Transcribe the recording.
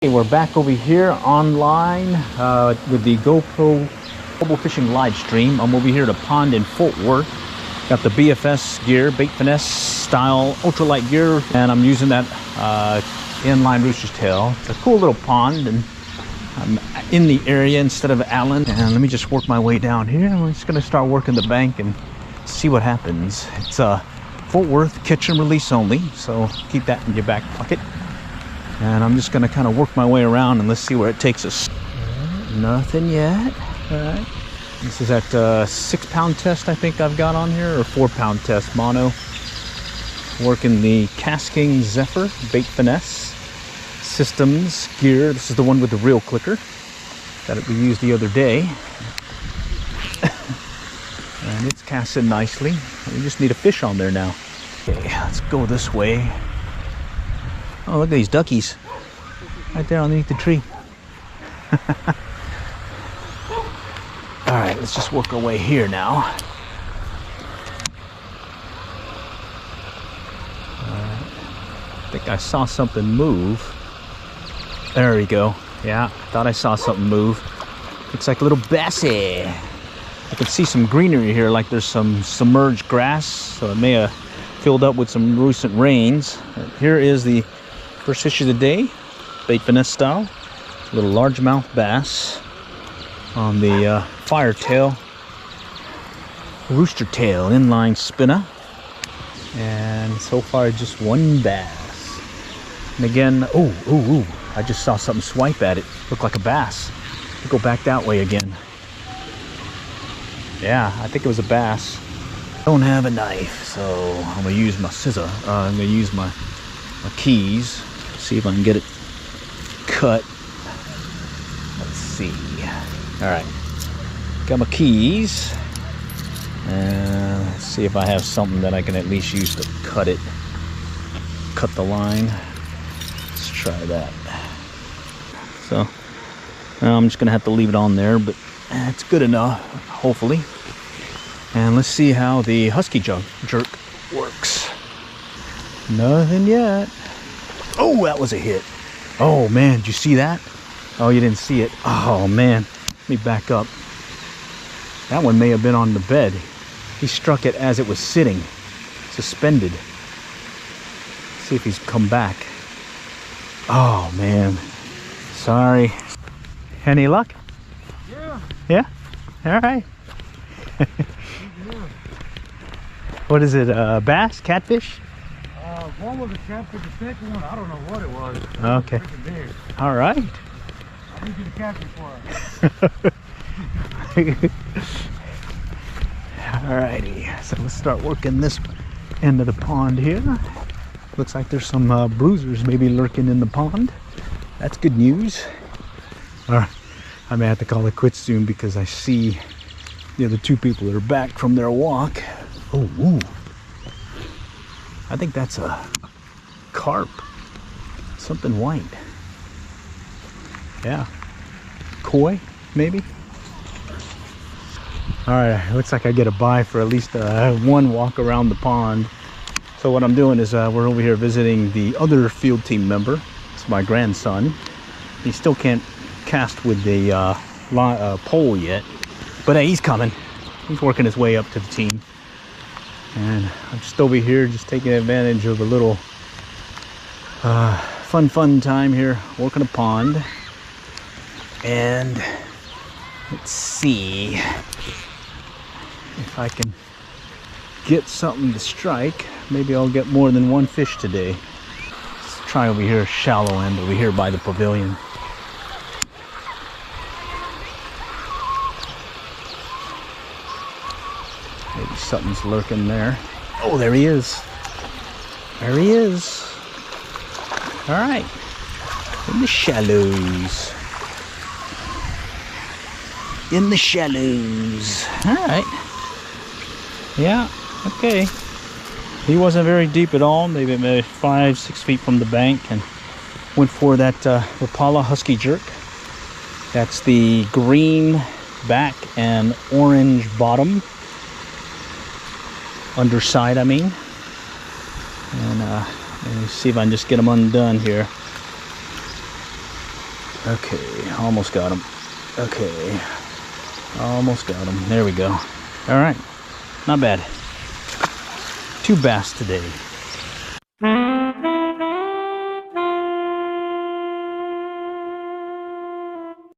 Okay, we're back over here online with the GoPro Global Fishing live stream. I'm over here at a pond in Fort Worth. Got the BFS gear, Bait Finesse style ultralight gear, and I'm using that inline rooster's tail. It's a cool little pond, and I'm in the area instead of Allen. And let me just work my way down here. I'm just gonna start working the bank and see what happens. It's Fort Worth catch and release only, so keep that in your back pocket. And I'm just going to kind of work my way around and let's see where it takes us. Nothing yet. All right. This is that 6-pound test I think I've got on here, or 4-pound test mono. Working the Casking Zephyr Bait Finesse Systems gear. This is the one with the reel clicker that we used the other day. And it's casting nicely. We just need a fish on there now. Okay, let's go this way. Oh, look at these duckies right there underneath the tree. All right, let's just work our way here now. I think I saw something move. There we go. Yeah, thought I saw something move. Looks like a little bassy. I can see some greenery here, like there's some submerged grass, so it may have filled up with some recent rains. Here is the first fish of the day, Bait Finesse style, little largemouth bass on the firetail, rooster tail inline spinner, and so far just one bass. And again, I just saw something swipe at it. Looked like a bass. Go back that way again. Yeah, I think it was a bass. Don't have a knife, so I'm gonna use my scissor. I'm gonna use my keys. See if I can get it cut. Let's see. All right, got my keys, and let's see if I have something that I can at least use to cut it. Cut the line. Let's try that. So I'm just gonna have to leave it on there, but it's good enough, hopefully. And let's see how the husky jerk works. Nothing yet. Oh, that was a hit. Oh man, did you see that? Oh, you didn't see it. Oh man, let me back up. That one may have been on the bed. He struck it as it was sitting, suspended. See if he's come back. Oh man, sorry. Any luck? Yeah. Yeah? All right. What is it, bass, catfish? One was a catfish, the second one, I don't know what it was. Okay. All right. I need you to catch it for us. All righty. So let's start working this end of the pond here. Looks like there's some bruisers maybe lurking in the pond. That's good news. All right. I may have to call it quits soon because I see the other two people that are back from their walk. Oh, ooh. I think that's a carp, something white. Yeah, koi maybe. All right, looks like I get a buy for at least one walk around the pond. So what I'm doing is we're over here visiting the other field team member. It's my grandson. He still can't cast with the pole yet, but hey, he's coming. He's working his way up to the team. And I'm just over here just taking advantage of a little fun time here working a pond. And let's see if I can get something to strike. Maybe I'll get more than one fish today. Let's try over here, shallow end over here by the pavilion. Maybe something's lurking there. Oh, there he is. There he is. All right. In the shallows. In the shallows. All right. Yeah, okay. He wasn't very deep at all. Maybe 5-6 feet from the bank, and went for that Rapala Husky Jerk. That's the green back and orange bottom. Underside, I mean. And let me see if I can just get them undone here. Okay, almost got him. Okay, almost got him. There we go. All right, not bad. 2 bass today.